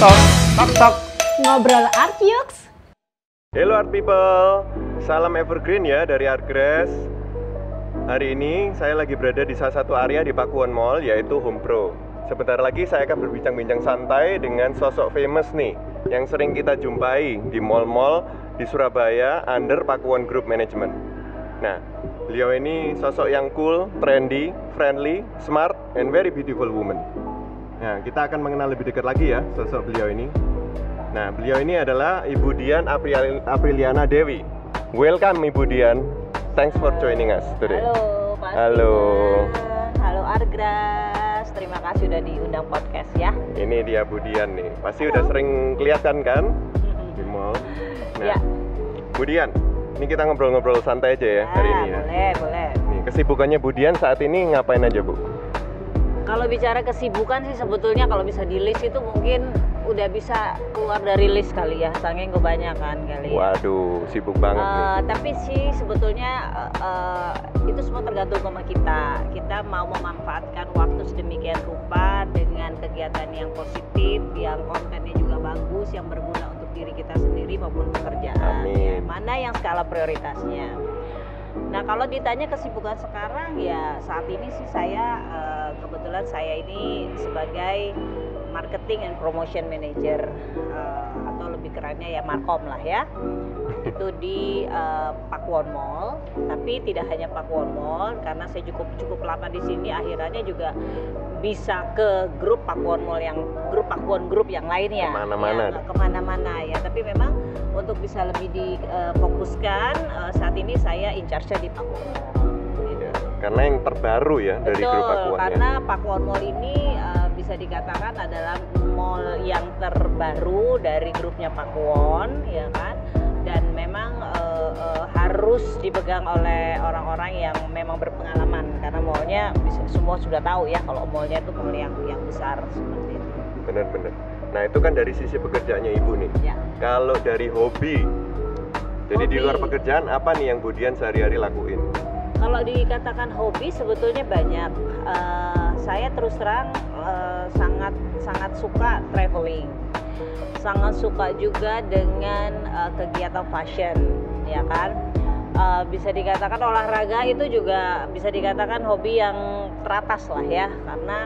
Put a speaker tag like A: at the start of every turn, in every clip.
A: tok tok tok.
B: Ngobrol Art Yux.
C: Hello art people, salam evergreen ya dari Artgrass. Hari ini saya lagi berada di salah satu area di Pakuwon Mall, yaitu HomePro. Sebentar lagi saya akan berbincang-bincang santai dengan sosok famous nih yang sering kita jumpai di mall-mall di Surabaya under Pakuwon Group Management. Nah, beliau ini sosok yang cool, trendy, friendly, smart, and very beautiful woman. Nah, kita akan mengenal lebih dekat lagi ya sosok beliau ini. Nah, beliau ini adalah Ibu Dian Apriliana Dewi. Welcome Ibu Dian. Thanks for joining us today.
B: Halo, Mas.
C: Halo.
B: Halo Artgrass. Terima kasih udah diundang podcast ya.
C: Ini dia Bu Dian nih. Pasti udah sering kelihatan kan di mall. Nah,
B: Ya.
C: Bu Dian, ini kita ngobrol-ngobrol santai aja ya hari ini ya.
B: Boleh.
C: Nih, kesibukannya Bu Dian saat ini ngapain aja, Bu?
B: Kalau bicara kesibukan sih sebetulnya kalau bisa di list itu mungkin udah bisa keluar dari list kali ya, saking kebanyakan kali ya.
C: Waduh, sibuk banget nih.
B: Tapi sih sebetulnya itu semua tergantung sama kita. Kita mau memanfaatkan waktu sedemikian rupa dengan kegiatan yang positif, yang kontennya juga bagus, yang berguna untuk diri kita sendiri maupun pekerjaan.
C: Amin.
B: Ya, mana yang skala prioritasnya. Nah, kalau ditanya kesibukan sekarang ya saat ini sih saya kebetulan saya ini sebagai marketing and promotion manager atau lebih kerennya ya markom lah ya. Itu di Pakuwon Mall, tapi tidak hanya Pakuwon Mall karena saya cukup lama di sini, akhirnya juga bisa ke grup Pakuwon Mall yang grup Pakuwon Group yang lainnya. Kemana-mana ya. Tapi memang untuk bisa lebih difokuskan saat ini saya in charge di Pakuwon Mall. Gitu.
C: Karena yang terbaru ya dari grup Pakuwon.
B: Karena Pakuwon Mall ini bisa dikatakan adalah mall yang terbaru dari grupnya Pakuwon, ya kan? Dan memang harus dipegang oleh orang-orang yang memang berpengalaman karena mallnya semua sudah tahu ya kalau mallnya itu mall yang besar seperti itu.
C: Benar-benar. Nah, itu kan dari sisi pekerjaannya Ibu nih.
B: Ya.
C: Kalau dari hobi, jadi di luar pekerjaan apa nih yang Bu Dian sehari-hari lakuin?
B: Kalau dikatakan hobi sebetulnya banyak. Saya terus terang sangat suka traveling. Sangat suka juga dengan kegiatan fashion, ya kan? Bisa dikatakan olahraga itu juga bisa dikatakan hobi yang teratas lah ya, karena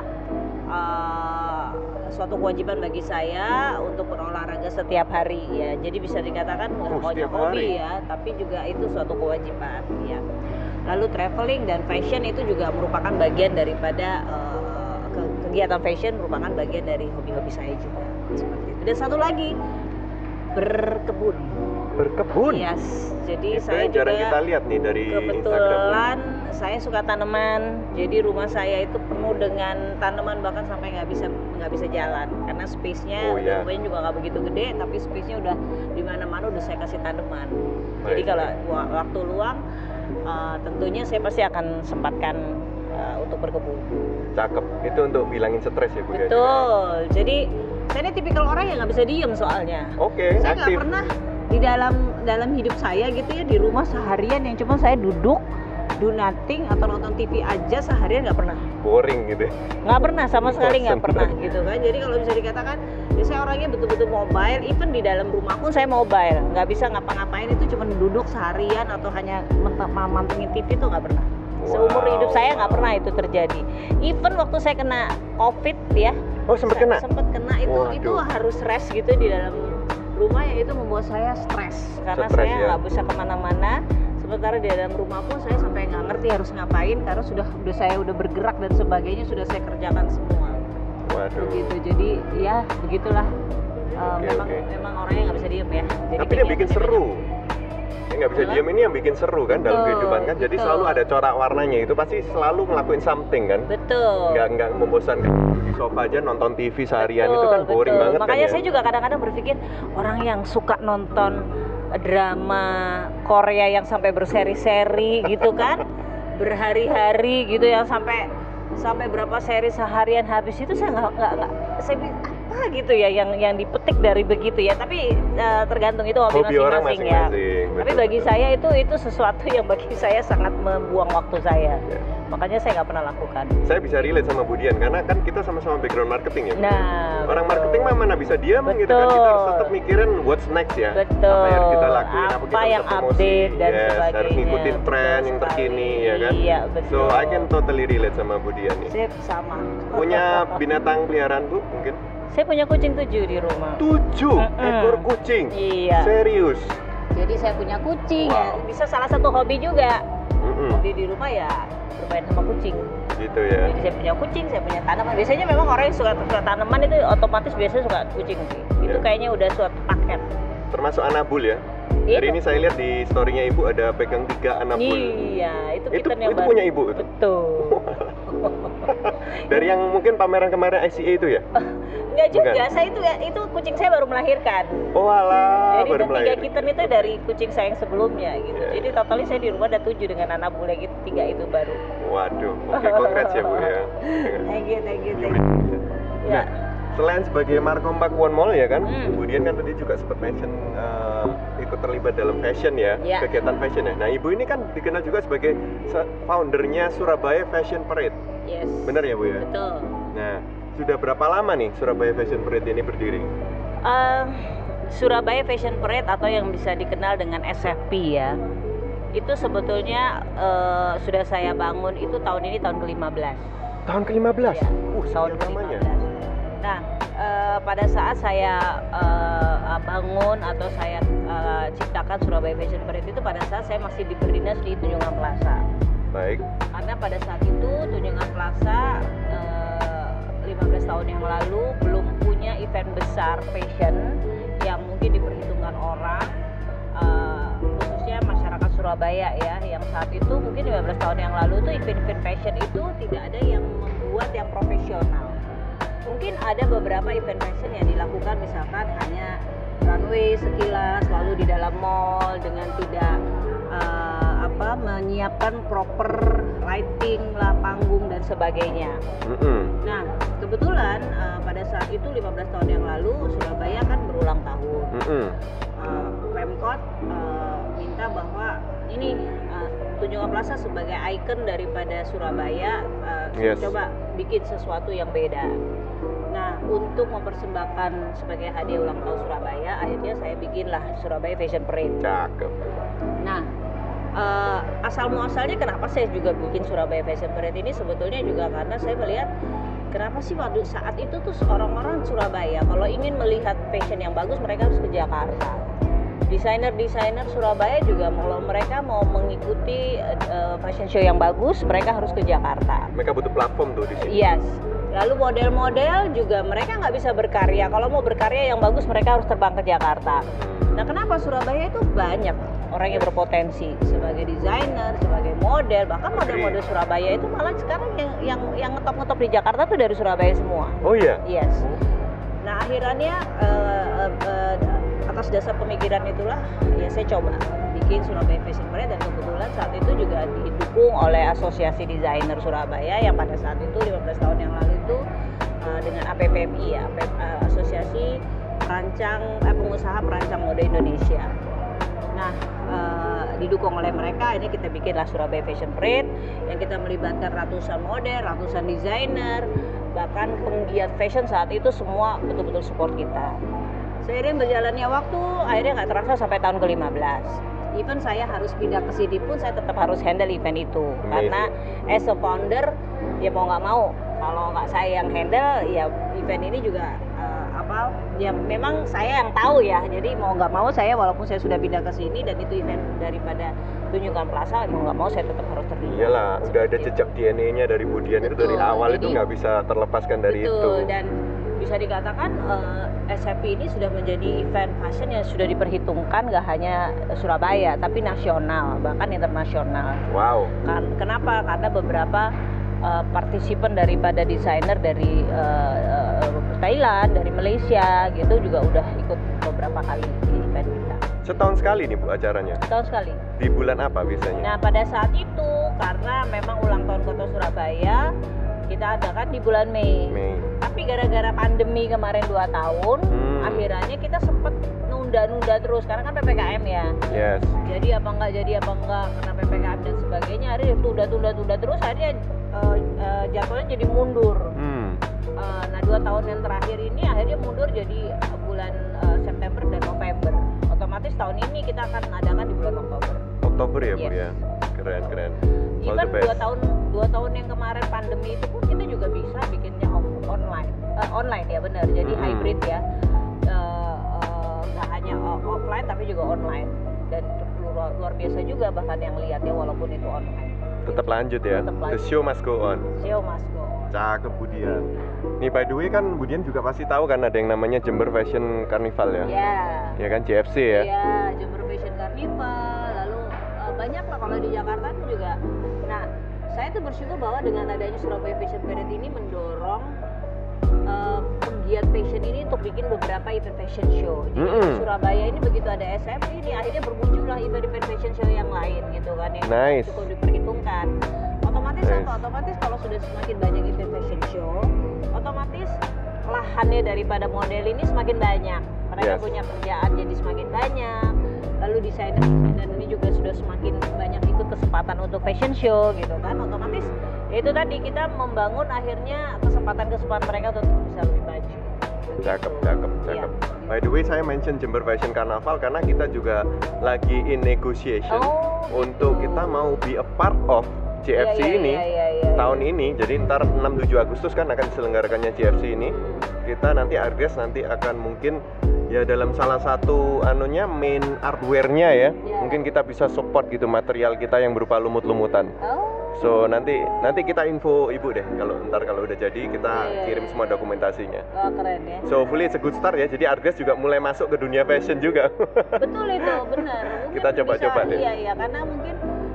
B: suatu kewajiban bagi saya untuk berolahraga setiap hari ya. Jadi bisa dikatakan nggak hanya hobi ya, tapi juga itu suatu kewajiban ya. Lalu traveling dan fashion itu juga merupakan bagian daripada kegiatan fashion merupakan bagian dari hobi-hobi saya juga seperti itu. Dan satu lagi berkebun.
C: Berkebun?
B: Yes. Jadi
C: itu
B: saya juga
C: jarang kita lihat nih dari
B: kebetulan Instagram. Saya suka tanaman. Jadi rumah saya itu penuh dengan tanaman bahkan sampai nggak bisa jalan karena space-nya rumahnya juga nggak begitu gede, tapi space-nya udah di mana-mana udah saya kasih tanaman. Jadi kalau waktu luang tentunya saya pasti akan sempatkan untuk berkebun.
C: Cakep. Itu untuk bilangin stres ya Bu ya.
B: Betul. Jadi saya ini tipikal orang yang nggak bisa diem soalnya.
C: Oke,
B: saya nggak
C: aktif.
B: pernah di dalam hidup saya gitu ya di rumah seharian yang cuma saya duduk do nothing atau nonton TV aja seharian, nggak pernah.
C: Boring gitu.
B: Nggak pernah sama sekali, nggak pernah gitu kan. Jadi kalau bisa dikatakan ya saya orangnya betul-betul mobile, even di dalam rumah pun saya mobile, nggak bisa ngapa-ngapain itu cuma duduk seharian atau hanya mantengin TV itu nggak pernah. Seumur hidup saya nggak pernah itu terjadi. Even waktu saya kena COVID ya.
C: Oh, sempat kena?
B: Sempat kena itu harus rest gitu di dalam rumah, yang itu membuat saya stres karena saya nggak bisa kemana-mana. Sementara di dalam rumah pun saya sampai nggak ngerti harus ngapain karena saya udah bergerak dan sebagainya sudah saya kerjakan semua.
C: Waduh.
B: Begitu. Jadi ya begitulah. Memang orangnya nggak bisa diem ya. Jadi
C: tapi dia bikin seru. Nggak bisa diem ini yang bikin seru kan dalam kehidupan kan. Jadi selalu ada corak warnanya, itu pasti selalu ngelakuin something kan.
B: Betul.
C: Nggak membosankan di sofa aja nonton TV seharian, itu kan boring banget.
B: Makanya
C: kan,
B: saya juga kadang-kadang berpikir orang yang suka nonton drama Korea yang sampai berseri-seri gitu kan, berhari-hari gitu, yang sampai berapa seri seharian habis, itu saya nggak saya pikir apa apa gitu ya yang dipetik dari begitu ya. Tapi tergantung itu
C: Hobi orang
B: masing-masing ya.
C: masing-masing.
B: Tapi
C: Betul,
B: bagi
C: betul.
B: saya itu sesuatu yang bagi saya sangat membuang waktu saya.
C: Ya.
B: Makanya saya nggak pernah lakukan.
C: Saya bisa relate sama Budian karena kan kita sama-sama background marketing ya. Bu?
B: Nah,
C: Orang
B: betul.
C: marketing mah mana bisa diam gitu kan, kita harus tetap mikirin what's next ya.
B: Betul.
C: Apa yang harus kita lakuin,
B: Apa
C: kita
B: yang
C: bisa promosi,
B: update dan
C: yes,
B: sebagainya.
C: harus ngikutin tren
B: Betul
C: yang
B: sekali.
C: terkini ya kan.
B: Iya, betul.
C: So I can totally relate sama Budian nih.
B: Sip, sama.
C: Punya binatang peliharaan Bu mungkin?
B: Saya punya kucing 7 di rumah.
C: 7
B: Mm-mm.
C: ekor kucing.
B: Iya.
C: Serius.
B: Jadi saya punya kucing ya.
C: Wow.
B: Bisa salah satu hobi juga.
C: Mm-mm.
B: Hobi di rumah ya bermain sama kucing.
C: Gitu ya.
B: Jadi saya punya kucing, saya punya tanaman. Biasanya memang orang yang suka tanaman itu otomatis biasanya suka kucing sih. Itu
C: Iya.
B: kayaknya udah suatu paket.
C: Termasuk anabul ya.
B: Iya.
C: Hari ini saya lihat di story-nya Ibu ada pegang 3 anabul.
B: Iya, itu
C: Itu-
B: kitten yang
C: itu
B: baru.
C: punya ibu itu?
B: Betul.
C: Dari yang mungkin pameran kemarin ICA itu ya?
B: Enggak juga,
C: Bukan.
B: saya itu kucing saya baru melahirkan.
C: Oh alah,
B: Jadi
C: baru
B: itu 3
C: melahirkan.
B: kitten itu dari kucing saya yang sebelumnya gitu.
C: Iya,
B: Jadi totalnya saya di rumah ada 7 dengan anak bule gitu, 3 itu baru.
C: Waduh, oke, congrats ya Bu ya.
B: Thank you.
C: Nah,
B: Ya.
C: selain sebagai Markom Pakuwon Mall ya kan,
B: Hmm.
C: kemudian kan tadi juga sempat mention ikut terlibat dalam fashion ya,
B: Ya.
C: kegiatan fashion ya. Nah, Ibu ini kan dikenal juga sebagai foundernya Surabaya Fashion Parade,
B: Yes.
C: benar ya Bu ya?
B: Betul.
C: Nah, sudah berapa lama nih Surabaya Fashion Parade ini berdiri?
B: Surabaya Fashion Parade atau yang bisa dikenal dengan SFP ya, itu sebetulnya sudah saya bangun itu tahun ini tahun ke-15.
C: Tahun ke-15?
B: Ya,
C: Tahun lamanya.
B: Nah, pada saat saya bangun atau saya ciptakan Surabaya Fashion Parade itu pada saat saya masih berdinas di Tunjungan Plaza.
C: Baik.
B: Karena pada saat itu Tunjungan Plaza 15 tahun yang lalu belum punya event besar fashion yang mungkin diperhitungkan orang, khususnya masyarakat Surabaya ya, yang saat itu mungkin 15 tahun yang lalu tuh event-event fashion itu tidak ada yang membuat yang profesional. Mungkin ada beberapa event fashion yang dilakukan misalkan hanya runway sekilas lalu di dalam mall dengan tidak menyiapkan proper lighting lah, panggung dan sebagainya. Nah, kebetulan pada saat itu 15 tahun yang lalu Surabaya kan berulang tahun. Pemkot minta bahwa ini Tunjungan Plaza sebagai ikon daripada Surabaya,
C: Yes.
B: coba bikin sesuatu yang beda. Nah, untuk mempersembahkan sebagai hadiah ulang tahun Surabaya, akhirnya saya bikinlah Surabaya Fashion Parade.
C: Cakep.
B: Nah, asal muasalnya kenapa saya juga bikin Surabaya Fashion Parade ini sebetulnya juga karena saya melihat kenapa sih waktu saat itu tuh orang-orang Surabaya kalau ingin melihat fashion yang bagus mereka harus ke Jakarta. Desainer-desainer Surabaya juga kalau mereka mau mengikuti fashion show yang bagus mereka harus ke Jakarta.
C: Mereka butuh platform tuh di sini.
B: Yes. Lalu model-model juga mereka nggak bisa berkarya. Kalau mau berkarya yang bagus mereka harus terbang ke Jakarta. Nah, kenapa Surabaya itu banyak orang yang berpotensi sebagai desainer, sebagai model, bahkan model-model Surabaya itu malah sekarang yang ngetop-ngetop di Jakarta tuh dari Surabaya semua.
C: Oh iya.
B: Yes. Nah, akhirnya atas dasar pemikiran itulah ya saya coba bikin Surabaya Fashion Parade dan kebetulan saat itu juga didukung oleh Asosiasi Desainer Surabaya yang pada saat itu 15 tahun yang lalu itu dengan APPMI ya, Asosiasi Pengusaha Perancang Mode Indonesia. Nah, didukung oleh mereka ini kita bikinlah Surabaya Fashion Parade yang kita melibatkan ratusan model, ratusan desainer, bahkan penggiat fashion saat itu semua betul-betul support kita. Seiring berjalannya waktu, akhirnya nggak terasa sampai tahun ke-15. Even saya harus pindah ke sini pun saya tetap harus handle event itu. Karena as a founder, ya mau nggak mau, kalau nggak saya yang handle, ya event ini juga ya memang saya yang tahu ya. Jadi mau nggak mau saya walaupun saya sudah pindah ke sini dan itu event daripada Tunjungan Plaza, mau nggak mau saya tetap harus terlibat.
C: Iyalah, udah ada
B: Seperti
C: jejak DNA-nya dari Budian itu dari
B: Betul,
C: awal itu
B: jadi-
C: nggak bisa terlepaskan dari
B: Betul,
C: itu.
B: dan bisa dikatakan SFP ini sudah menjadi event fashion yang sudah diperhitungkan gak hanya Surabaya tapi nasional bahkan internasional.
C: Wow.
B: Kenapa? Karena beberapa partisipan daripada desainer dari Thailand, dari Malaysia gitu juga udah ikut beberapa kali di event kita.
C: Setahun sekali nih Bu acaranya.
B: Setahun sekali.
C: Di bulan apa biasanya?
B: Nah, pada saat itu karena memang ulang tahun Kota Surabaya kita adakan di bulan Mei.
C: Mei.
B: Tapi gara-gara pandemi kemarin 2 tahun, akhirnya kita sempet nunda-nunda terus karena kan PPKM ya.
C: Yes.
B: Jadi apa enggak karena PPKM dan sebagainya, akhirnya tunda terus, akhirnya jadwalnya jadi mundur. Nah 2 tahun yang terakhir ini akhirnya mundur jadi bulan September dan November. Otomatis tahun ini kita akan adakan di bulan
C: Oktober ya, Bu
B: Yes.
C: ya. Keren. All
B: Even
C: the best.
B: 2 tahun yang kemarin pandemi itu pun kita juga bisa bikinnya online ya, benar. Jadi hybrid ya. Nggak hanya offline tapi juga online, dan luar biasa juga bahkan yang lihat ya, walaupun itu online.
C: Tetap lanjut ya.
B: Tetap
C: The
B: lanjut.
C: show must go on.
B: Show must go.
C: Cakep Budian. Nih by the way kan Budian juga pasti tahu kan ada yang namanya Jember Fashion Carnival ya.
B: Ya.
C: Ya kan, JFC ya.
B: Iya, Jember Fashion Carnival, lalu banyak lah kalau di Jakarta tuh juga. Nah, saya tuh bersyukur bahwa dengan adanya Surabaya Fashion Parade ini mendorong penggiat fashion ini untuk bikin beberapa event fashion show. Jadi di Surabaya ini begitu ada SFP ini akhirnya bermuncullah event fashion show yang lain gitu kan, yang
C: Nice.
B: cukup diperhitungkan. Otomatis kalau sudah semakin banyak event fashion show, otomatis lahannya daripada model ini semakin banyak. Mereka
C: Yes.
B: punya kerjaan jadi semakin banyak. Lalu desainer ini juga sudah semakin banyak ikut kesempatan untuk fashion show gitu kan. Otomatis ya itu tadi, kita membangun akhirnya kesempatan mereka untuk bisa lebih maju.
C: Cakep.
B: Iya.
C: By the way, saya mention Jember Fashion Carnival karena kita juga lagi in negotiation untuk kita mau be a part of JFC ini tahun ini. Jadi ntar 6-7 Agustus kan akan diselenggarakannya JFC ini. Kita nanti Argres nanti akan mungkin ya dalam salah satu main artware-nya ya. Mungkin kita bisa support gitu material kita yang berupa lumut-lumutan. So nanti kita info Ibu deh kalau udah jadi kita kirim semua dokumentasinya.
B: Oh, keren ya.
C: So hopefully it's a good start ya. Jadi Argres juga mulai masuk ke dunia fashion juga.
B: Betul itu, benar. Mungkin
C: Kita coba-coba deh.
B: Iya, karena mungkin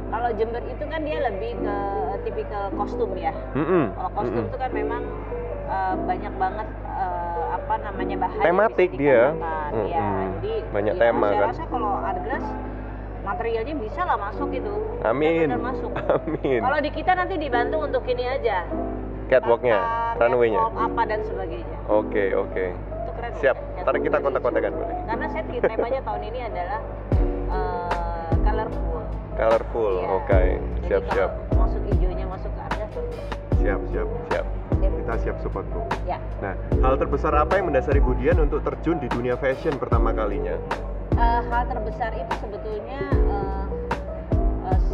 B: kalau Jember itu kan dia lebih ke tipikal kostum ya. Kalau kostum itu kan memang banyak banget bahan
C: tematik
B: yang bisa
C: dia.
B: digunakan. Ya, jadi
C: banyak
B: ya,
C: tema
B: saya
C: kan.
B: rasa kalau Argres materialnya bisa lah masuk gitu.
C: Amin.
B: Benar masuk.
C: Amin.
B: Kalau di kita nanti dibantu untuk ini aja.
C: Catwalk-nya, runway-nya.
B: Catwalk apa dan sebagainya.
C: Oke.
B: Itu keren.
C: Siap.
B: Catwalk
C: Ntar kita
B: dari
C: kontak-kontakan boleh.
B: Karena saya temanya tahun ini adalah colorful.
C: Colorful.
B: Iya.
C: Oke.
B: Jadi
C: Siap.
B: kalau masuk hijaunya masuk ke Argres.
C: Siap. Kita siap support, Bu.
B: Ya.
C: Nah, hal terbesar apa yang mendasari Budian untuk terjun di dunia fashion pertama kalinya?
B: Hal terbesar itu sebetulnya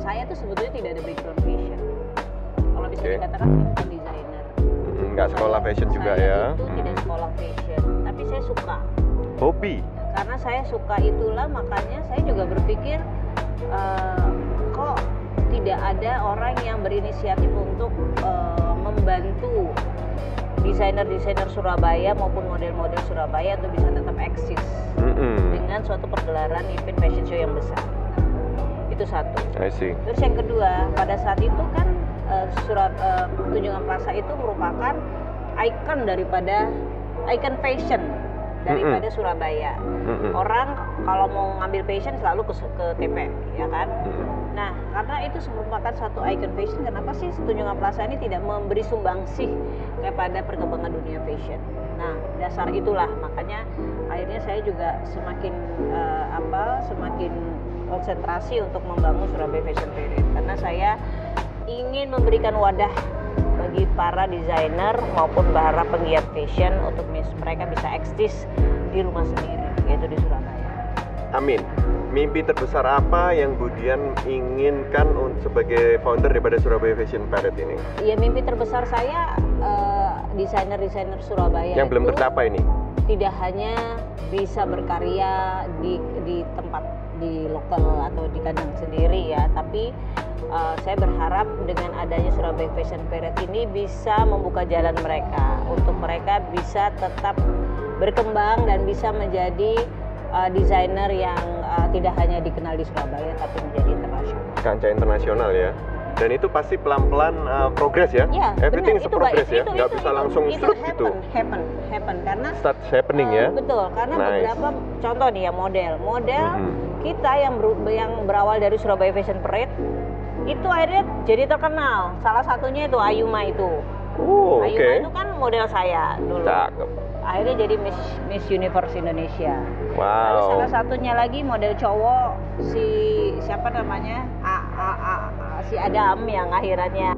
B: saya tuh sebetulnya tidak ada background fashion. Kalau bisa dikatakan saya bukan desainer.
C: Nggak sekolah fashion juga
B: saya
C: ya?
B: Itu tidak sekolah fashion, tapi saya suka.
C: Hobi?
B: Karena saya suka itulah, makanya saya juga berpikir kok tidak ada orang yang berinisiatif untuk membantu desainer-desainer Surabaya maupun model-model Surabaya untuk bisa tetap eksis dengan suatu pergelaran event fashion show yang besar. Itu satu.
C: I see.
B: Terus yang kedua, pada saat itu kan Tunjungan Plaza itu merupakan ikon fashion daripada Surabaya. Orang kalau mau ngambil fashion selalu ke TP, ya kan? Nah, karena itu merupakan satu ikon fashion, kenapa sih Tunjungan Plaza ini tidak memberi sumbangsih kepada perkembangan dunia fashion? Nah, dasar itulah makanya akhirnya saya juga semakin konsentrasi untuk membangun Surabaya Fashion Parade, karena saya ingin memberikan wadah bagi para desainer maupun para penggiat fashion untuk mereka bisa eksis di rumah sendiri, yaitu di Surabaya.
C: Amin. Mimpi terbesar apa yang Budian inginkan sebagai founder daripada Surabaya Fashion Parade ini?
B: Ya, mimpi terbesar saya desainer-desainer Surabaya
C: yang belum tercapai nih.
B: Tidak hanya bisa berkarya di tempat di lokal atau di kandang sendiri ya, tapi saya berharap dengan adanya Surabaya Fashion Parade ini bisa membuka jalan mereka untuk mereka bisa tetap berkembang dan bisa menjadi desainer yang tidak hanya dikenal di Surabaya tapi menjadi internasional.
C: Kancah internasional ya. Dan itu pasti pelan-pelan progress ya?
B: Ya,
C: everything is
B: benar.
C: progress ya? Nggak bisa
B: itu,
C: langsung
B: itu
C: strut gitu?
B: happen karena
C: Start happening ya?
B: Betul, karena
C: Nice.
B: beberapa contoh nih ya, model kita yang berawal dari Surabaya Fashion Parade itu akhirnya jadi terkenal. Salah satunya itu Ayuma itu.
C: Oh, oke.
B: Ayuma itu kan model saya dulu.
C: Cakep.
B: Akhirnya jadi Miss Universe Indonesia. Lalu
C: Wow.
B: salah satunya lagi model cowok si siapa namanya si Adam yang akhirannya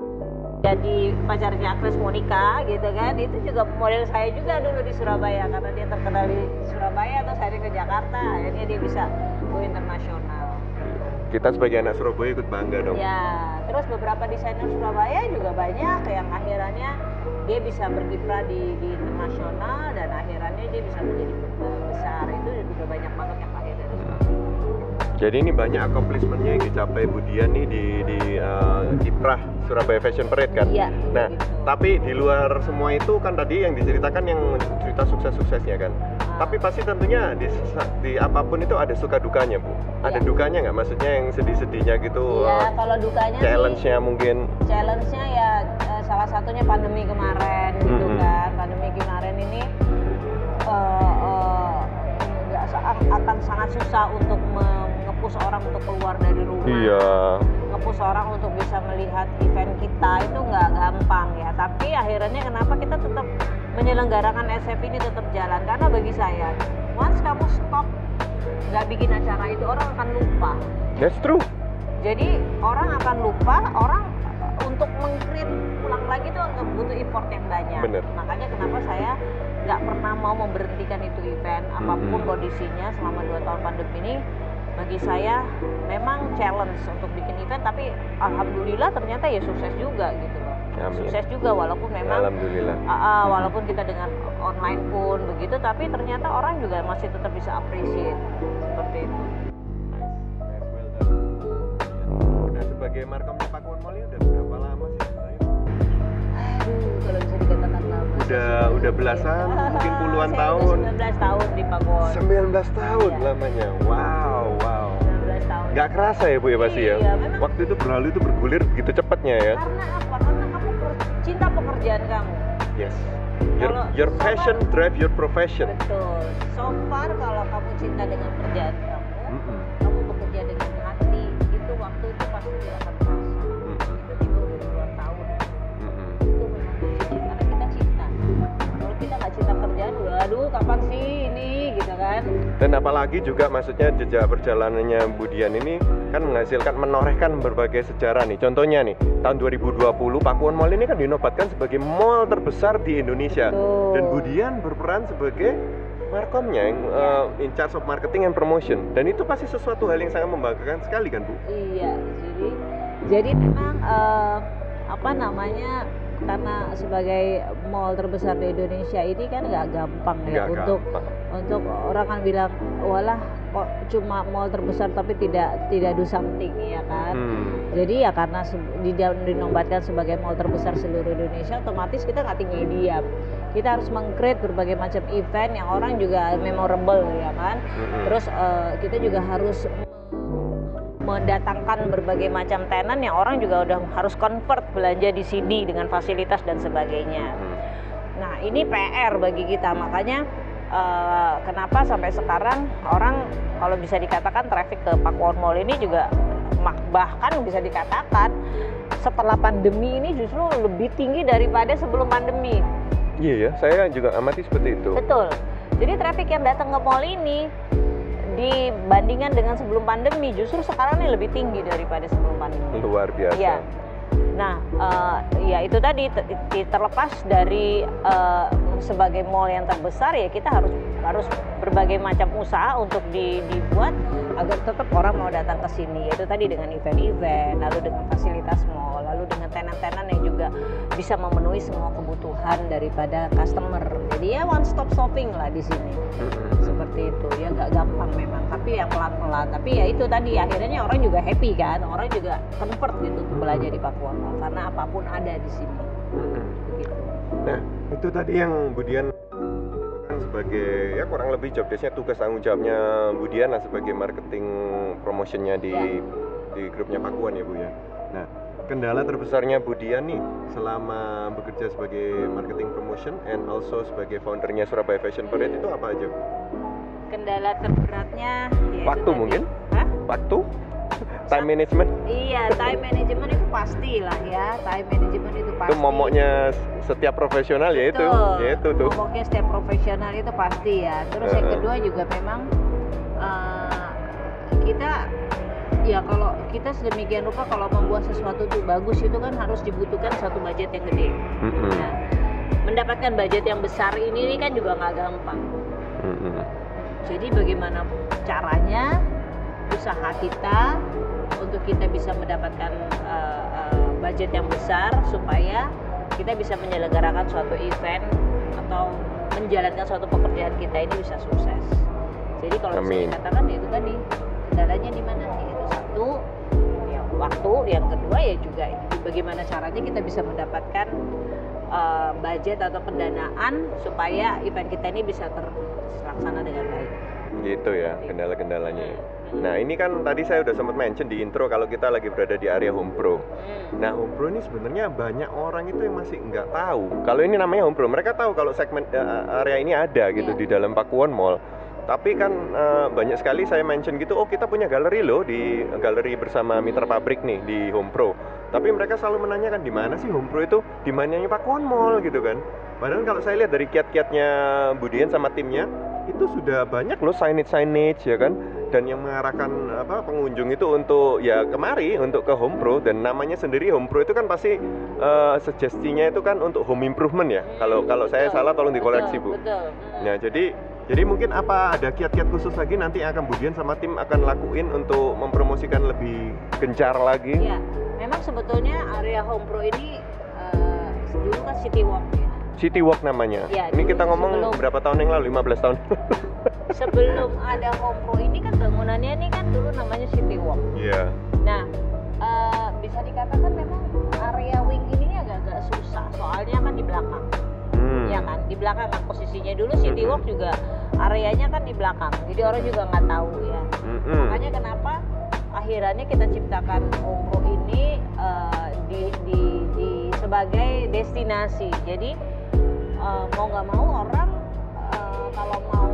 B: jadi pacarnya Agnes Monica gitu kan, itu juga model saya juga dulu di Surabaya karena dia terkenal di Surabaya, terus akhirnya ke Jakarta, akhirnya dia bisa go internasional.
C: Kita sebagai anak Surabaya ikut bangga dong.
B: Ya, terus beberapa desainer Surabaya juga banyak yang akhirannya dia bisa berkiprah di internasional dan akhirannya dia bisa menjadi besar. Itu juga banyak banget yang lahir dari Surabaya.
C: Jadi ini banyak accomplishment-nya yang dicapai Bu Dian nih di kiprah Surabaya Fashion Parade kan.
B: Iya.
C: Nah,
B: begitu.
C: tapi di luar semua itu kan tadi yang diceritakan yang cerita sukses-suksesnya kan. Tapi pasti tentunya di apapun itu ada suka dukanya Bu. Ada
B: Iya.
C: dukanya nggak? Maksudnya yang sedih-sedihnya gitu.
B: Iya, kalau dukanya sih,
C: Challenge-nya mungkin.
B: challenge-nya ya salah satunya pandemi kemarin gitu kan. Pandemi kemarin ini akan sangat susah untuk nge-push orang untuk keluar dari rumah.
C: Iya.
B: Nge-push orang untuk bisa melihat event kita itu nggak gampang ya. Tapi akhirnya kenapa kita tetap menyelenggarakan SF ini tetap jalan? Karena bagi saya, once kamu stop nggak bikin acara itu, orang akan lupa.
C: That's true.
B: Jadi orang akan lupa, orang untuk meng-create ulang lagi tuh butuh effort yang banyak.
C: Bener.
B: Makanya kenapa saya nggak pernah mau memberhentikan itu event, apapun kondisinya selama 2 tahun pandemi ini. Bagi saya memang challenge untuk bikin event, tapi alhamdulillah ternyata ya sukses juga gitu loh.
C: Amin.
B: Sukses juga walaupun memang
C: Alhamdulillah.
B: walaupun kita dengan online pun begitu, tapi ternyata orang juga masih tetap bisa appreciate seperti itu.
C: Udah sebagai markomnya Pakuwon Mall ini udah berapa lama sih sebenarnya?
B: Aduh, kalau bisa dikatakan lama.
C: Udah belasan, mungkin puluhan
B: Saya
C: tahun.
B: udah 19 tahun di Pakuwon.
C: 19 tahun
B: Iya.
C: lamanya. Wow.
B: 19 tahun.
C: Nggak kerasa ya Bu ya pasti ya?
B: Iya, memang.
C: Waktu itu berlalu itu bergulir begitu cepatnya ya?
B: Karena apa? Karena kamu cinta pekerjaan kamu.
C: Yes.
B: Kalau
C: Your
B: so
C: passion
B: far-
C: drive your profession.
B: Betul. So far kalau kamu cinta dengan pekerjaan kamu,
C: Mm-mm.
B: kamu bekerja dengan hati, itu waktu itu pasti tidak akan terasa. Tiba-tiba udah 2 tahun.
C: Mm-mm.
B: Itu memang kunci, karena kita cinta. Kalau kita nggak cinta kerjaan, udah aduh kapan sih ini gitu kan?
C: Dan apalagi juga maksudnya jejak perjalanannya Bu Dian ini kan menghasilkan, menorehkan berbagai sejarah nih. Contohnya nih, tahun 2020 Pakuwon Mall ini kan dinobatkan sebagai mall terbesar di Indonesia.
B: Betul.
C: Dan Bu Dian berperan sebagai markomnya yang in charge of marketing and promotion. Dan itu pasti sesuatu hal yang sangat membanggakan sekali kan Bu?
B: Iya, jadi memang apa namanya, karena sebagai mall terbesar di Indonesia ini kan nggak gampang ya
C: Nggak
B: untuk
C: gampang.
B: orang kan bilang walah kok cuma mall terbesar tapi tidak do something ya kan. Jadi ya karena dinobatkan sebagai mall terbesar seluruh Indonesia, otomatis kita nggak tinggal diam. Kita harus meng-create berbagai macam event yang orang juga memorable ya kan. Terus kita juga harus mendatangkan berbagai macam tenan yang orang juga udah harus convert belanja di sini dengan fasilitas dan sebagainya. Nah ini PR bagi kita, makanya kenapa sampai sekarang orang kalau bisa dikatakan traffic ke Pakuwon Mall ini juga bahkan bisa dikatakan setelah pandemi ini justru lebih tinggi daripada sebelum pandemi.
C: Iya ya, saya juga amati seperti itu.
B: Betul. Jadi traffic yang datang ke mall ini dibandingkan dengan sebelum pandemi justru sekarang ini lebih tinggi daripada sebelum pandemi.
C: Luar biasa.
B: Iya. Nah, ya itu tadi terlepas dari sebagai mall yang terbesar ya kita harus berbagai macam usaha untuk dibuat agar tetap orang mau datang ke sini. Yaitu tadi dengan event-event, lalu dengan fasilitas mall, lalu dengan tenan-tenan yang juga bisa memenuhi semua kebutuhan daripada customer. Jadi ya one stop shopping lah di sini. Seperti itu. Ya nggak gampang memang, tapi ya pelan-pelan. Tapi ya itu tadi akhirnya orang juga happy kan, orang juga convert gitu untuk belanja di Pakuwon Mall karena apapun ada di sini. Begitu.
C: Nah, itu tadi yang Bu Dian sebagai ya kurang lebih job desk-nya, tugas tanggung jawabnya Bu Dian lah sebagai marketing promotionnya di grupnya Pakuwon ya Bu ya. Nah, kendala terbesarnya Bu Dian nih selama bekerja sebagai marketing promotion and also sebagai foundernya Surabaya Fashion Parade itu apa aja Bu?
B: Kendala terberatnya ya
C: Waktu mungkin?
B: Hah?
C: Waktu? Time management?
B: Iya, time management itu pasti lah ya. Time management itu
C: Itu momoknya setiap profesional ya itu tuh.
B: Momoknya setiap profesional itu pasti ya. Terus yang kedua juga memang kita ya kalau kita sedemikian rupa kalau membuat sesuatu tuh bagus itu kan harus dibutuhkan satu budget yang gede. Nah, mendapatkan budget yang besar ini kan juga nggak gampang. Jadi bagaimana caranya usaha kita untuk kita bisa mendapatkan budget yang besar supaya kita bisa menyelenggarakan suatu event atau menjalankan suatu pekerjaan kita ini bisa sukses. Jadi kalau bisa dikatakan ya itu tadi kendalanya di mana? Itu satu ya waktu, yang kedua ya juga bagaimana caranya kita bisa mendapatkan budget atau pendanaan supaya event kita ini bisa terlaksana dengan baik.
C: Gitu ya kendala-kendalanya. Nah ini kan tadi saya udah sempat mention di intro kalau kita lagi berada di area HomePro. Nah HomePro ini sebenarnya banyak orang itu yang masih nggak tahu kalau ini namanya HomePro. Mereka tahu kalau segmen area ini ada gitu di dalam Pakuwon Mall. Tapi kan banyak sekali saya mention gitu, oh kita punya galeri loh, di galeri bersama Mitra Pabrik nih di HomePro. Tapi mereka selalu menanyakan di mana sih HomePro itu, di mananya Pakuwon Mall gitu kan. Padahal kalau saya lihat dari kiat-kiatnya Budian sama timnya, itu sudah banyak loh signage ya kan, dan yang mengarahkan pengunjung itu untuk ya kemari untuk ke HomePro. Dan namanya sendiri HomePro itu kan pasti sugestinya itu kan untuk home improvement ya. Kalau saya salah tolong dikoreksi Bu. Nah jadi mungkin apa ada kiat-kiat khusus lagi nanti akan Budian sama tim akan lakuin untuk mempromosikan lebih gencar lagi?
B: Ya, memang sebetulnya area HomePro ini dulu kan City Walk ya.
C: City Walk namanya. Ya, ini kita ngomong berapa tahun yang lalu? 15 tahun.
B: Sebelum ada HomePro ini kan bangunannya ini kan dulu namanya City Walk.
C: Iya.
B: Nah, bisa dikatakan memang area wing ini agak-agak susah soalnya kan di belakang. Ya kan, di belakang kan posisinya dulu City Walk juga areanya kan di belakang. Jadi orang juga nggak tahu ya. Makanya kenapa akhirnya kita ciptakan HomePro ini di sebagai destinasi. Jadi mau nggak mau orang kalau mau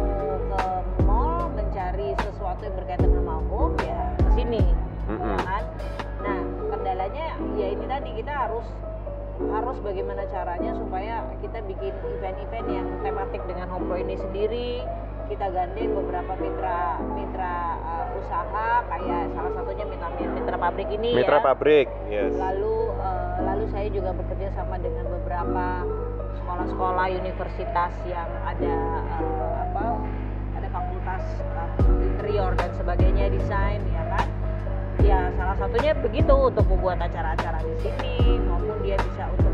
B: ke mall mencari sesuatu yang berkaitan sama home ya ke sini, ya kan. Nah kendalanya ya ini tadi kita harus bagaimana caranya supaya kita bikin event-event yang tematik dengan HomePro ini sendiri. Kita gandeng beberapa mitra usaha kayak salah satunya Mitra Pabrik ini.
C: Mitra Pabrik, yes.
B: Lalu saya juga bekerja sama dengan beberapa sekolah-sekolah universitas yang ada fakultas interior dan sebagainya, desain ya kan. Ya salah satunya begitu untuk membuat acara-acara di sini maupun dia bisa untuk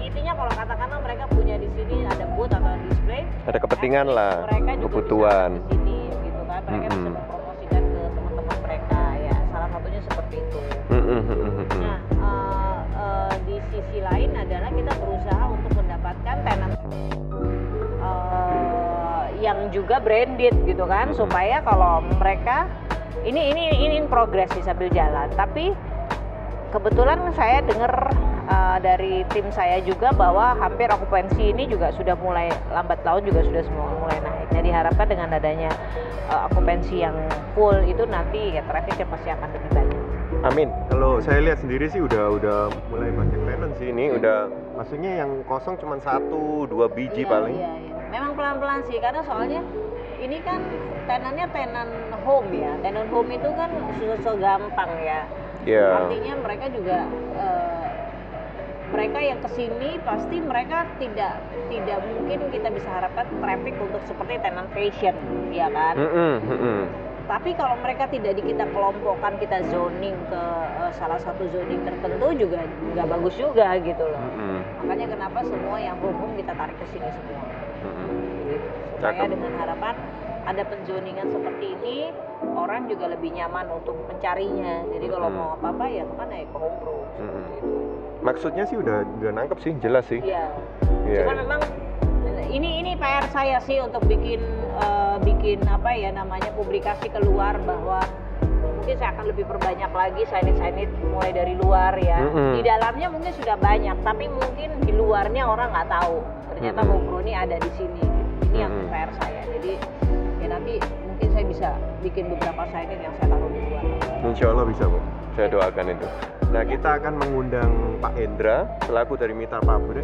B: intinya kalau katakanlah mereka punya di sini ada booth atau display, ada
C: kepentingan lah,
B: mereka juga
C: kebutuhan
B: bisa ke sini gitu kan, mereka bisa mempromosikan ke teman-teman mereka ya, salah satunya seperti itu. Nah di sisi lain adalah kita berusaha untuk mendapatkan tenant yang juga branded gitu kan, supaya kalau mereka ini in progress sih sambil jalan. Tapi kebetulan saya dengar dari tim saya juga bahwa hampir okupansi ini juga sudah mulai lambat laun juga sudah mulai naik. Jadi diharapkan dengan adanya okupansi yang full itu nanti ya trafficnya pasti akan lebih banyak.
C: Amin. Kalau saya lihat sendiri sih udah mulai banyak tenant sih ini, udah maksudnya yang kosong cuma 1-2 biji paling.
B: Iya. Memang pelan-pelan sih karena soalnya ini kan tenannya tenan home ya. Tenan home itu kan susah gampang ya.
C: Yeah.
B: Artinya mereka juga mereka yang kesini pasti mereka tidak mungkin kita bisa harapkan traffic untuk seperti tenan fashion, ya kan? Tapi kalau mereka tidak kita kelompokkan, kita zoning ke salah satu zoning tertentu juga nggak bagus juga gitu loh. Makanya kenapa semua yang home kita tarik ke sini semua. Gitu. Supaya dengan harapan ada penzoningan seperti ini, orang juga lebih nyaman untuk mencarinya. Jadi kalau mau apa-apa ya kemana ya, ke HomePro.
C: Maksudnya sih udah nangkep sih, jelas sih.
B: Iya. Cuma memang ini PR saya sih untuk bikin apa ya namanya publikasi keluar bahwa mungkin saya akan lebih perbanyak lagi signage mulai dari luar ya. Di dalamnya mungkin sudah banyak, tapi mungkin di luarnya orang nggak tahu ternyata HomePro ini ada di sini. Ini yang PR saya. Jadi ya nanti mungkin saya bisa bikin beberapa siding yang saya taruh di luar.
C: Insya Allah bisa, Bu. Saya doakan itu. Nah, kita akan mengundang Pak Hendra selaku dari Mitra Pabrik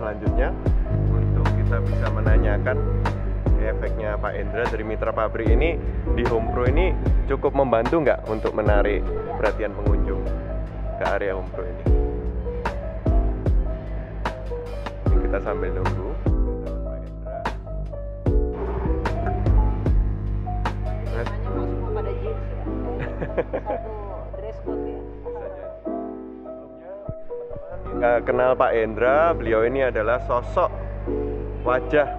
C: selanjutnya untuk kita bisa menanyakan efeknya Pak Hendra dari Mitra Pabrik ini di HomePro ini cukup membantu nggak untuk menarik perhatian pengunjung ke area HomePro ini. Kita sambil nunggu Pak Hendra.
B: Namanya mau semua pada jeans ya. Satu dress code ya.
C: Kenal Pak Hendra, beliau ini adalah sosok wajah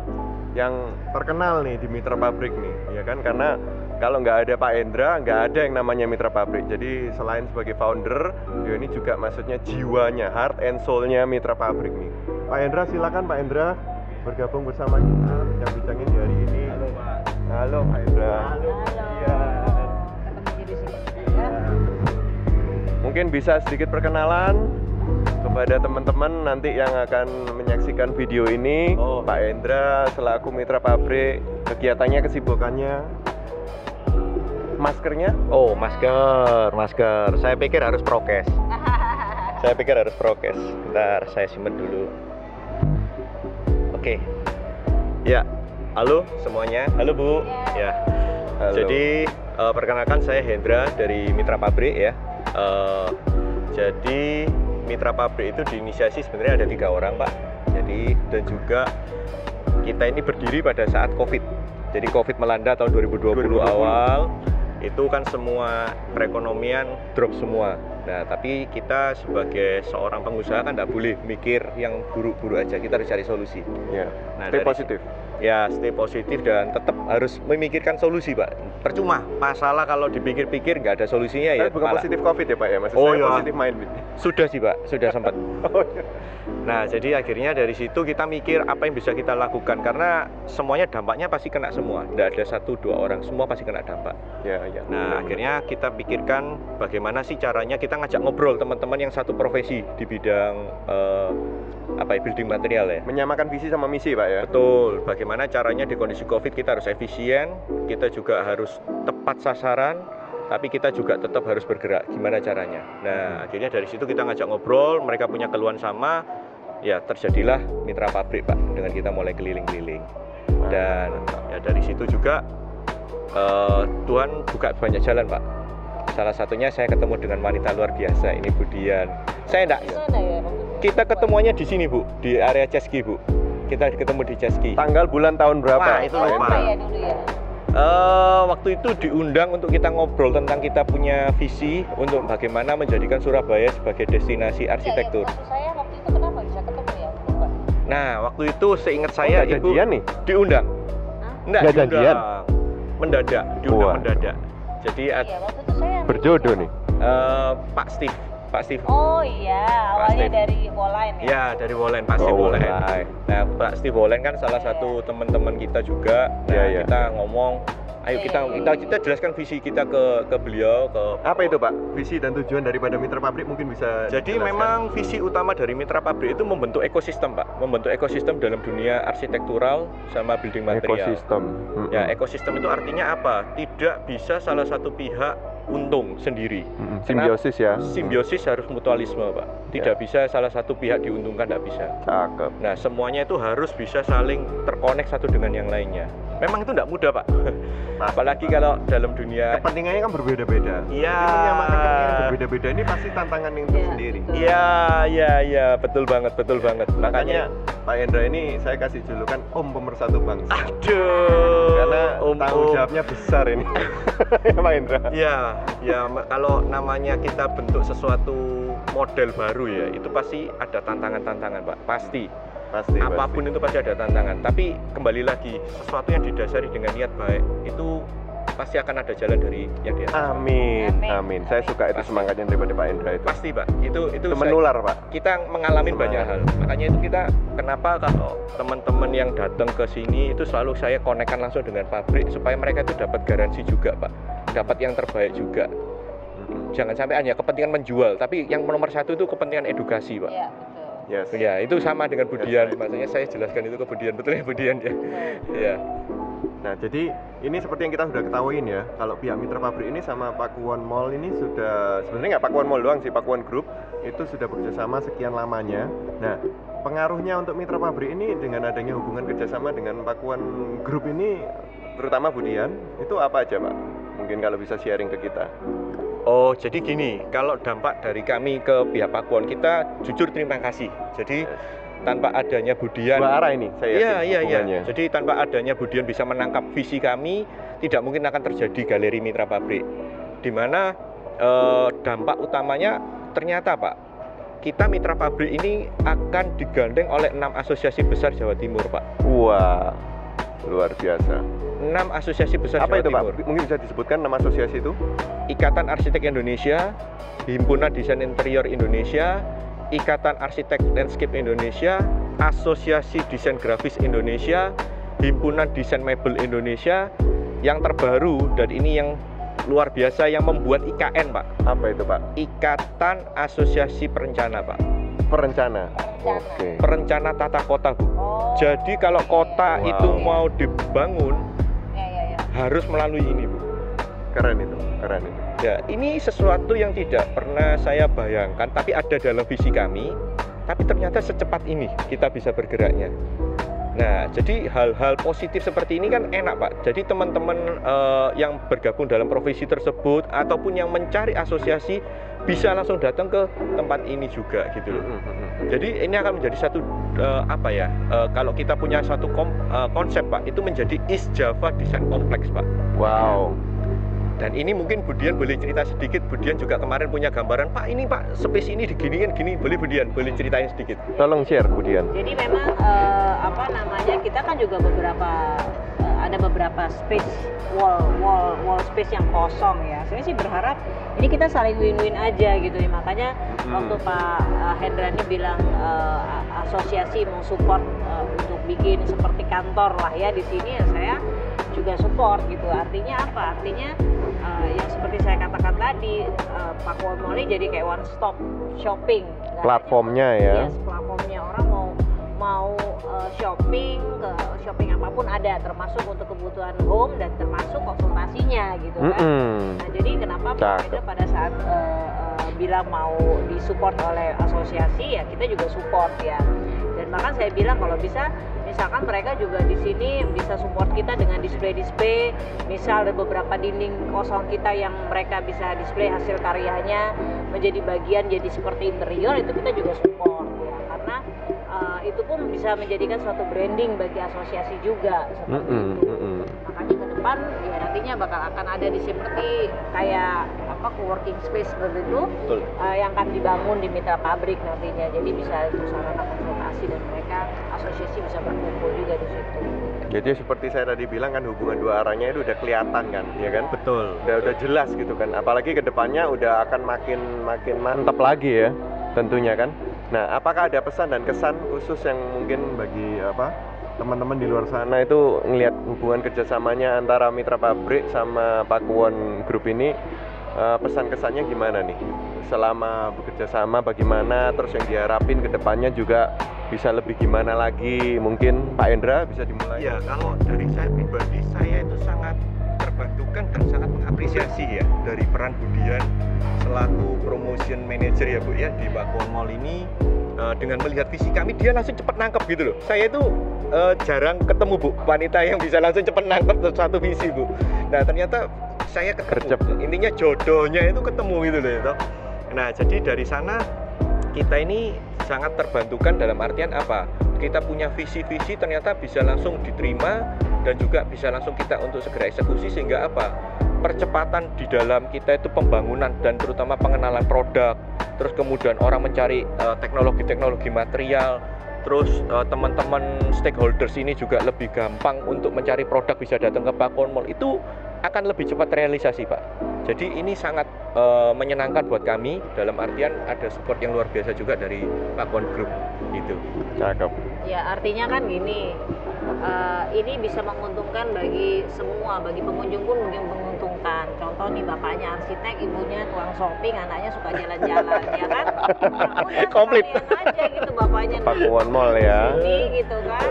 C: yang terkenal nih di Mitra Pabrik nih, ya kan? Karena kalau nggak ada Pak Hendra, nggak ada yang namanya Mitra Pabrik. Jadi selain sebagai founder, beliau ini juga maksudnya jiwanya, heart and soul-nya Mitra Pabrik nih. Pak Hendra, silakan Pak Hendra bergabung bersama kita bincang-bincangin di hari ini. Halo Pak. Halo Pak Hendra.
B: Halo.
C: Iya.
B: Ketemu di sini. Ya.
C: Mungkin bisa sedikit perkenalan kepada teman-teman nanti yang akan menyaksikan video ini. Pak Hendra selaku Mitra Pabrik, kegiatannya, kesibukannya, maskernya.
A: Oh, masker. Saya pikir harus prokes. Bentar, saya simpen dulu. Oke. Ya, halo semuanya. Halo Bu. Ya.
C: Halo.
A: Jadi perkenalkan saya Hendra dari Mitra Pabrik ya. Jadi Mitra Pabrik itu diinisiasi sebenarnya ada 3 orang Pak. Jadi dan juga kita ini berdiri pada saat COVID. Jadi COVID melanda tahun 2020 awal. Itu kan semua perekonomian drop semua. Nah, tapi kita sebagai seorang pengusaha kan tidak boleh mikir yang buruk-buruk aja. Kita harus cari solusi.
C: Ya.
A: Nah,
C: Stay positif.
A: Ya, stay positif dan tetap harus memikirkan solusi, Pak. Percuma, masalah kalau dipikir-pikir nggak ada solusinya ya.
C: Bukan
A: malah.
C: positif COVID ya Pak ya? Maksud
A: Oh,
C: saya
A: iya.
C: positif mind.
A: Sudah sih, Pak. Sudah sempat.
C: Oh, iya.
A: Nah, jadi akhirnya dari situ kita mikir apa yang bisa kita lakukan karena semuanya dampaknya pasti kena semua. Tidak ada 1-2 orang, semua pasti kena dampak.
C: Ya.
A: Nah, akhirnya kita pikirkan bagaimana sih caranya kita ngajak ngobrol teman-teman yang satu profesi di bidang building material ya.
C: Menyamakan visi sama misi Pak ya.
A: Betul. Bagaimana caranya di kondisi COVID kita harus efisien, kita juga harus tepat sasaran, tapi kita juga tetap harus bergerak. Gimana caranya? Nah, akhirnya dari situ kita ngajak ngobrol, mereka punya keluhan sama, ya terjadilah Mitra Pabrik Pak, dengan kita mulai keliling-keliling. Dan ya dari situ juga Tuhan buka banyak jalan Pak. Salah satunya saya ketemu dengan wanita luar biasa, ini Bu Dian. Saya enggak,
B: Sana ya.
A: kita ketemuannya di sini Bu, di area Ceski Bu. Kita ketemu di Ceski.
C: Tanggal, bulan, tahun berapa?
A: Wah, itu lupa.
B: Apa ya dulu ya?
A: Waktu itu diundang untuk kita ngobrol tentang kita punya visi untuk bagaimana menjadikan Surabaya sebagai destinasi arsitektur.
B: Ya, maksud saya waktu itu kenapa bisa ketemu ya? Lupa.
A: Nah, waktu itu seingat saya
C: nggak
A: Ibu
C: janjian nih?
A: diundang.
B: Hah?
A: Enggak
C: Nggak janjian?
A: Mendadak, diundang
C: Wah.
A: mendadak. Jadi
B: Iya, waktu itu saya
C: Berjodoh nih.
A: Pak Steve.
B: Oh iya, awalnya
A: Steve.
B: dari Woline ya.
A: Ya, dari Wolen, Pak Steve Wolen.
C: Wolen.
A: Nah, Pak Steve Wolen kan salah
B: Iya.
A: satu teman-teman kita juga. Nah,
C: Iya, iya.
A: kita ngomong, ayo kita jelaskan visi kita ke beliau, ke
C: Apa itu Pak? Visi dan tujuan daripada Mitra Pabrik mungkin bisa
A: Jadi
C: dijelaskan?
A: memang visi utama dari Mitra Pabrik itu membentuk ekosistem, Pak. Membentuk ekosistem dalam dunia arsitektural sama building material.
C: ekosistem.
A: Ya, ekosistem itu artinya apa? Tidak bisa salah satu pihak untung sendiri.
C: Simbiosis ya.
A: Simbiosis harus mutualisme, Pak. Tidak
C: Ya.
A: bisa salah satu pihak diuntungkan, tidak bisa.
C: Cakep.
A: Nah, semuanya itu harus bisa saling terkonek satu dengan yang lainnya. Memang itu tidak mudah, Pak. Apalagi kalau dalam dunia
C: Kepentingannya kan berbeda-beda.
A: Iya.
C: Jadi menyamakan kepentingan yang berbeda-beda ini pasti tantangan yang tersendiri.
A: Iya, betul banget.
C: Makanya Pak Hendra ini saya kasih julukan Om Pemersatu Bangsa.
A: Aduh,
C: Karena tanggung jawabnya besar ini. Ya Pak Hendra.
A: Kalau namanya kita bentuk sesuatu model baru ya, itu pasti ada tantangan-tantangan, Pak. Pasti. Apapun itu pasti ada tantangan. Tapi kembali lagi, sesuatu yang didasari dengan niat baik itu pasti akan ada jalan dari yang di atas.
C: Amin. Saya suka itu
A: Pasti.
C: semangatnya daripada Pak Hendra itu.
A: Pasti, Pak. Itu
C: menular, Pak.
A: Kita mengalami
C: Semangat.
A: banyak hal. Makanya itu kita kenapa kalau teman-teman yang datang ke sini itu selalu saya konekkan langsung dengan pabrik supaya mereka itu dapat garansi juga, Pak. Dapat yang terbaik juga. Jangan sampai hanya kepentingan menjual, tapi yang nomor satu itu kepentingan edukasi, Pak.
B: Iya, betul.
C: Yes.
A: Ya, itu sama dengan Budian. Maksudnya saya jelaskan itu ke Budian, betul ya Budian ya. Ya.
C: Nah, jadi ini seperti yang kita sudah ketahuin ya, kalau pihak mitra pabrik ini sama Pakuwon Mall ini sudah, sebenarnya nggak Pakuwon Mall doang sih, Pakuwon Group itu sudah bekerjasama sekian lamanya. Nah, pengaruhnya untuk mitra pabrik ini dengan adanya hubungan kerjasama dengan Pakuwon Group ini, terutama Budian, itu apa aja Pak? Mungkin kalau bisa sharing ke kita.
A: Oh, jadi gini, kalau dampak dari kami ke pihak Pakuwon, kita jujur terima kasih. Jadi tanpa adanya Budian,
C: Dua arah ini saya
A: iya.
C: hubungannya.
A: Jadi tanpa adanya Budian bisa menangkap visi kami, tidak mungkin akan terjadi galeri mitra pabrik. Di mana dampak utamanya ternyata Pak, kita mitra pabrik ini akan digandeng oleh 6 asosiasi besar Jawa Timur Pak.
C: Wah, luar biasa.
A: 6 asosiasi besar
C: Apa
A: Jawa
C: itu
A: Timur.
C: Pak? Mungkin bisa disebutkan nama asosiasi itu?
A: Ikatan Arsitek Indonesia, Himpunan Desain Interior Indonesia, Ikatan Arsitek Landscape Indonesia, Asosiasi Desain Grafis Indonesia, Himpunan Desain Mebel Indonesia, yang terbaru dan ini yang luar biasa yang membuat IKN Pak.
C: Apa itu Pak?
A: Ikatan Asosiasi Perencana Pak.
C: Perencana.
B: Perencana.
C: Oke.
A: Perencana tata kota Bu.
B: Oh,
A: Jadi kalau kota
C: Wow.
A: itu mau dibangun
B: ya.
A: harus melalui ini Bu.
C: Keren itu, keren itu.
A: Ya, ini sesuatu yang tidak pernah saya bayangkan, tapi ada dalam visi kami. Tapi ternyata secepat ini kita bisa bergeraknya. Nah, jadi hal-hal positif seperti ini kan enak Pak. Jadi teman-teman yang bergabung dalam profesi tersebut ataupun yang mencari asosiasi bisa langsung datang ke tempat ini juga gitu loh. Jadi ini akan menjadi satu kalau kita punya satu konsep Pak, itu menjadi East Java Design Complex Pak.
C: Wow.
A: Dan ini mungkin Budian boleh cerita sedikit. Budian juga kemarin punya gambaran, Pak ini Pak, space ini diginiin gini. Boleh Budian, boleh ceritain sedikit.
C: Tolong share Budian.
B: Jadi memang kita kan juga ada beberapa space wall space yang kosong ya. Saya sih berharap ini kita saling win-win aja gitu ya. Makanya waktu Pak Hendra ini bilang asosiasi mau support untuk bikin seperti kantor lah ya di sini, ya saya juga support gitu. Artinya apa? Artinya yang seperti saya katakan tadi, Pakuwon Mall ini jadi kayak one stop shopping.
C: Platformnya ya.
B: Yes, platformnya orang mau shopping, ke shopping apapun ada, termasuk untuk kebutuhan home dan termasuk konsultasinya gitu kan. Nah, jadi kenapa Pak Hendra pada saat bilang mau disupport oleh asosiasi, ya kita juga support ya. Dan bahkan saya bilang kalau bisa misalkan mereka juga di sini bisa support kita dengan display, misal ada beberapa dinding kosong kita yang mereka bisa display hasil karyanya menjadi bagian jadi seperti interior, itu kita juga support ya, karena itu pun bisa menjadikan suatu branding bagi asosiasi juga seperti itu. Makanya ke depan ya nantinya bakal akan ada di seperti kayak co-working space seperti itu yang akan dibangun di mitra pabrik nantinya. Jadi bisa untuk sarana konsultasi dan mereka asosiasi bisa berkumpul juga di situ.
C: Jadi seperti saya tadi bilang kan, hubungan dua arahnya itu udah kelihatan kan, ya kan?
A: Betul.
C: Udah jelas gitu kan. Apalagi ke depannya udah akan makin mantap lagi ya, tentunya kan. Nah, apakah ada pesan dan kesan khusus yang mungkin bagi teman-teman di luar sana itu ngelihat hubungan kerjasamanya antara mitra pabrik sama Pakuwon Group ini, pesan kesannya gimana nih? Selama bekerja sama bagaimana, terus yang diharapin ke depannya juga bisa lebih gimana lagi? Mungkin Pak Hendra bisa dimulai.
A: Ya, kalau dari saya pribadi, saya itu sangat terbantukan dan sangat mengapresiasi ya dari peran Budian selaku promotion manager ya Bu ya di Pakuwon Mall ini. Dengan melihat visi kami, dia langsung cepat nangkep gitu loh. Saya itu jarang ketemu Bu wanita yang bisa langsung cepat nangkep satu visi Bu. Nah ternyata saya ketemu. Intinya jodohnya itu ketemu gitu loh ya. Nah jadi dari sana kita ini sangat terbantukan dalam artian apa? Kita punya visi-visi ternyata bisa langsung diterima dan juga bisa langsung kita untuk segera eksekusi, sehingga apa? Percepatan di dalam kita itu pembangunan dan terutama pengenalan produk, terus kemudian orang mencari teknologi-teknologi material, terus teman-teman stakeholders ini juga lebih gampang untuk mencari produk, bisa datang ke Pakuwon Mall, itu akan lebih cepat realisasi Pak. Jadi ini sangat menyenangkan buat kami, dalam artian ada support yang luar biasa juga dari Pakuwon Group gitu.
C: Cakep.
B: Ya artinya kan gini, ini bisa menguntungkan bagi semua, bagi pengunjung pun mungkin menguntungkan, menyenangkan. Contoh nih, bapaknya arsitek, ibunya tukang shopping, anaknya suka jalan-jalan, ya kan? Ya udah,
A: Komplit.
B: sekalian aja gitu, bapaknya di
A: Pakuwon Mall ya.
B: sini gitu kan,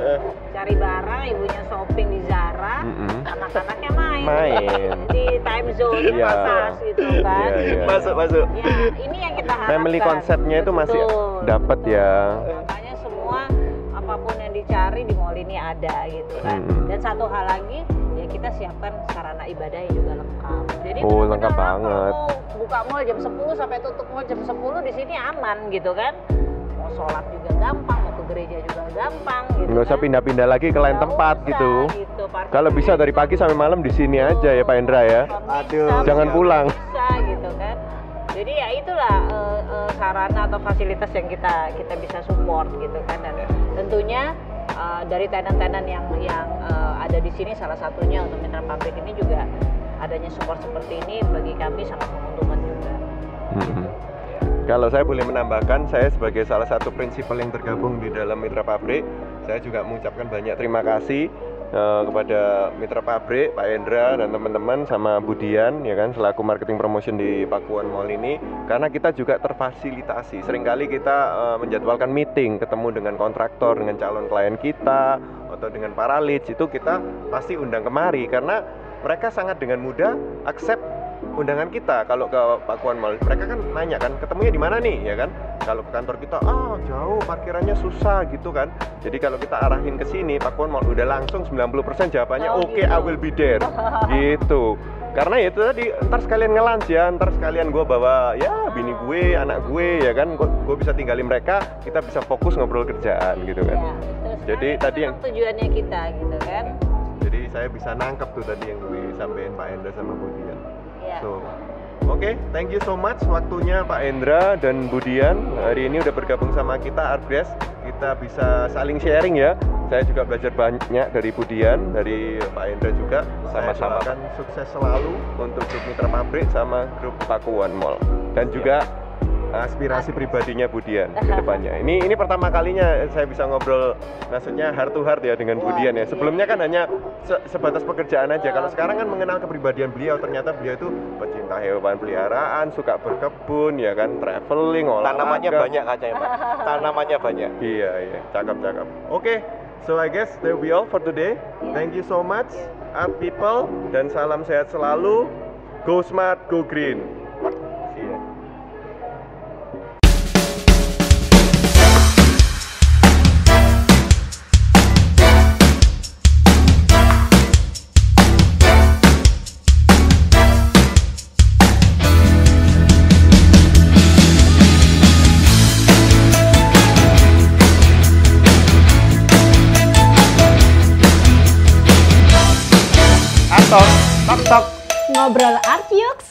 B: cari barang, ibunya shopping di Zara, anak-anaknya main di time zone
A: Iya.
B: pasas gitu kan.
A: Iya, iya.
C: Masuk.
B: Ya, ini yang kita harapkan.
A: Family konsepnya itu masih
B: Betul.
A: dapat ya.
B: Makanya semua apapun yang dicari di mall ini ada gitu kan. Dan satu hal lagi, ya kita siapkan sarana ibadahnya juga lengkap. Jadi
A: Oh,
B: benar-benar
A: lengkap banget.
B: Mau buka mall jam 10 sampai tutup mall jam 10 di sini aman gitu kan. Mau sholat juga gampang, mau ke gereja juga gampang gitu.
A: Nggak usah
B: kan.
A: pindah-pindah lagi ke lain
B: Nggak
A: tempat
B: usah,
A: gitu.
B: Parkir
A: Kalau bisa dari pagi sampai malam di sini aja ya Pak Hendra ya.
B: bisa,
A: Jangan
B: bisa,
A: pulang.
B: bisa gitu kan. Jadi ya itulah sarana atau fasilitas yang kita bisa support gitu kan. Dan tentunya dari tenan-tenan yang ada di sini, salah satunya untuk Mitra Pabrik ini juga adanya support seperti ini bagi kami sangat menguntungkan juga.
C: Kalau saya boleh menambahkan, saya sebagai salah satu prinsipal yang tergabung di dalam Mitra Pabrik, saya juga mengucapkan banyak terima kasih kepada Mitra Pabrik, Pak Hendra dan teman-teman sama Budian ya kan, selaku marketing promotion di Pakuwon Mall ini, karena kita juga terfasilitasi. Seringkali kita menjadwalkan meeting, ketemu dengan kontraktor, dengan calon klien kita atau dengan para leads, itu kita pasti undang kemari karena mereka sangat dengan mudah accept undangan kita. Kalau ke Pakuwon Mall, mereka kan nanya kan, ketemunya di mana nih ya kan. Kalau ke kantor kita, jauh, parkirannya susah gitu kan. Jadi kalau kita arahin ke sini, Pakuwon Mall, udah langsung 90% jawabannya oke,
B: gitu.
C: I will be there. Gitu. Karena ya itu tadi, ntar sekalian nge-lunch ya, ntar sekalian gue bawa ya bini gue, anak gue ya kan, gue bisa tinggalin mereka, kita bisa fokus ngobrol kerjaan gitu kan.
B: Ya, betul.
C: Jadi
B: Itu
C: tadi yang
B: memang tujuannya kita gitu kan.
C: Jadi saya bisa nangkep tuh tadi yang disampaikan Pak Hendra sama Budian.
B: Ya.
C: So, oke, thank you so much waktunya Pak Hendra dan Budian. Hari ini udah bergabung sama kita Argres. Kita bisa saling sharing ya. Saya juga belajar banyak dari Budian, dari Pak Hendra juga.
A: Sama-sama.
C: Saya doakan sukses selalu untuk grup Mitra Pabrik sama grup Pakuwon Mall. Dan juga aspirasi pribadinya Budian ke depannya. Ini pertama kalinya saya bisa ngobrol, maksudnya heart to heart ya dengan Budian ya. Sebelumnya kan hanya sebatas pekerjaan aja. Kalau sekarang kan mengenal kepribadian beliau, ternyata beliau itu pecinta hewan peliharaan, suka berkebun ya kan, traveling, olahraga.
A: Tanamannya banyak kacanya Pak. Tanamannya banyak.
C: Iya, cakep. Oke, so I guess that will be all for today. Thank you so much, art people, dan salam sehat selalu. Go smart, go green. See ya.
A: Tok.
B: Ngobrol Art Yux.